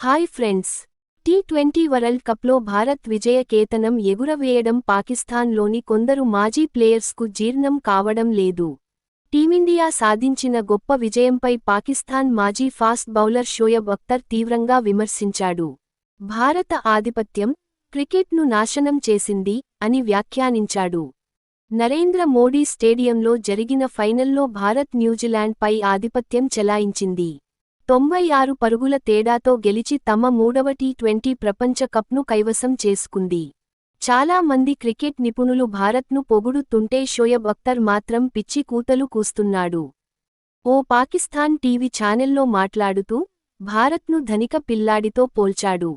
Hi friends, T20 world కప్లో భారత్ విజయ కేతనం ఎగురవేయడం పాకిస్తాన్లోని కొందరు మాజీ ప్లేయర్స్కు జీర్ణం కావడం లేదు. టీమిండియా సాధించిన గొప్ప విజయంపై పాకిస్తాన్ మాజీ ఫాస్ట్ బౌలర్ షోయబ్ అఖ్తర్ తీవ్రంగా విమర్శించాడు. భారత ఆధిపత్యం క్రికెట్ను నాశనం చేసింది అని వ్యాఖ్యానించాడు. నరేంద్ర మోడీ స్టేడియంలో జరిగిన ఫైనల్లో భారత్ న్యూజిలాండ్పై ఆధిపత్యం చెలాయించింది. 96 పరుగుల తేడాతో గెలిచి తమ మూడవ టీ20 ప్రపంచ కప్ను కైవసం చేసుకుంది. చాలా మంది క్రికెట్ నిపుణులు భారత్ను పొగుడుతుంటే షోయబ్ అఖ్తర్ మాత్రం పిచ్చి కూతలు కూస్తున్నాడు. ఓ పాకిస్తాన్ టీవీ ఛానెల్లో మాట్లాడుతూ భారత్ను ధనిక పిల్లాడితో పోల్చాడు.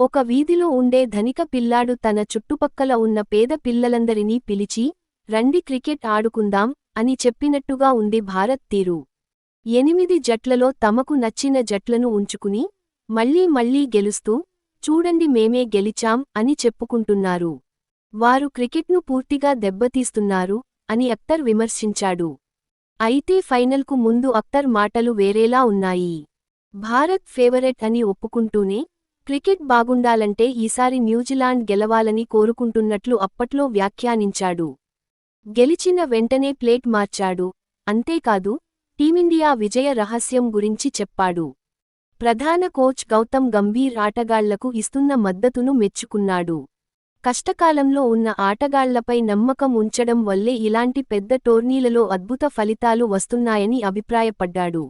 ఒక వీధిలో ఉండే ధనిక పిల్లాడు తన చుట్టుపక్కల ఉన్న పేద పిల్లలందరినీ పిలిచి, రండి క్రికెట్ ఆడుకుందాం అని చెప్పినట్టుగా ఉంది భారత్ తీరు. 8 జట్లలో తమకు నచ్చిన జట్లను ఉంచుకుని మళ్లీ గెలుస్తూ, చూడండి మేమే గెలిచాం అని చెప్పుకుంటున్నారు. వారు క్రికెట్ను పూర్తిగా దెబ్బతీస్తున్నారు అని అఖ్తర్ విమర్శించాడు. అయితే ఫైనల్కు ముందు అఖ్తర్ మాటలు వేరేలా ఉన్నాయి. భారత్ ఫేవరెట్ అని ఒప్పుకుంటూనే, క్రికెట్ బాగుండాలంటే ఈసారి న్యూజిలాండ్ గెలవాలని కోరుకుంటున్నట్లు అప్పట్లో వ్యాఖ్యానించాడు. గెలిచిన వెంటనే ప్లేట్ మార్చాడు. అంతేకాదు, టీమిండియా విజయ రహస్యం గురించి చెప్పాడు. ప్రధాన కోచ్ గౌతమ్ గంభీర్ ఆటగాళ్లకు ఇస్తున్న మద్దతును మెచ్చుకున్నాడు. కష్టకాలంలో ఉన్న ఆటగాళ్లపై నమ్మకం ఉంచడం వల్లే ఇలాంటి పెద్ద టోర్నీలలో అద్భుత ఫలితాలు వస్తున్నాయని అభిప్రాయపడ్డాడు.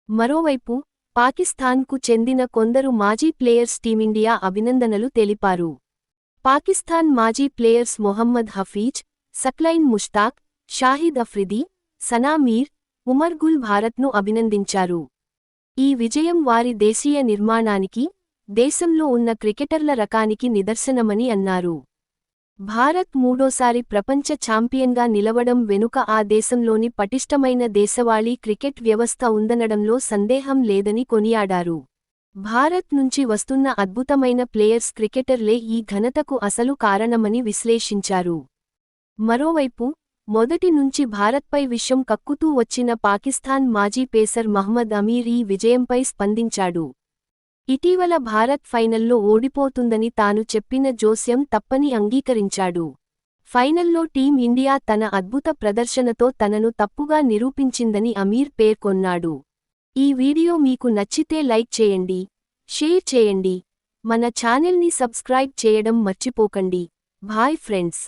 మరోవైపు, పాకిస్తాన్కు చెందిన కొందరు మాజీ ప్లేయర్స్ టీమిండియా అభినందనలు తెలిపారు. పాకిస్తాన్ మాజీ ప్లేయర్స్ మొహమ్మద్ హఫీజ్, సక్లైన్ ముష్తాక్, షాహిద్ అఫ్రిది, సనా మీర్, ఉమర్ గుల్ భారత్ను అభినందించారు. ఈ విజయం వారి దేశీయ నిర్మాణానికి, దేశంలో ఉన్న క్రికెటర్ల రకానికి నిదర్శనమని అన్నారు. భారత్ మూడోసారి ప్రపంచ ఛాంపియన్గా నిలవడం వెనుక ఆ దేశంలోని పటిష్టమైన దేశవాళీ క్రికెట్ వ్యవస్థ ఉందనడంలో సందేహం లేదని కొనియాడారు. భారత్ నుంచి వస్తున్న అద్భుతమైన ప్లేయర్స్ క్రికెటర్లే ఈ ఘనతకు అసలు కారణమని విశ్లేషించారు. మరోవైపు, మొదటి నుంచి భారత్పై విషం కక్కుతూ వచ్చిన పాకిస్తాన్ మాజీ పేసర్ మహ్మద్ అమీర్ ఈ విజయంపై స్పందించాడు. ఇటీవల భారత్ ఫైనల్లో ఓడిపోతుందని తాను చెప్పిన జోస్యం తప్పని అంగీకరించాడు. ఫైనల్లో టీం ఇండియా తన అద్భుత ప్రదర్శనతో తనను తప్పుగా నిరూపించిందని అమీర్ పేర్కొన్నాడు. ఈ వీడియో మీకు నచ్చితే లైక్ చేయండి, షేర్ చేయండి, మన ఛానెల్ని సబ్స్క్రైబ్ చేయడం మర్చిపోకండి. Bye friends.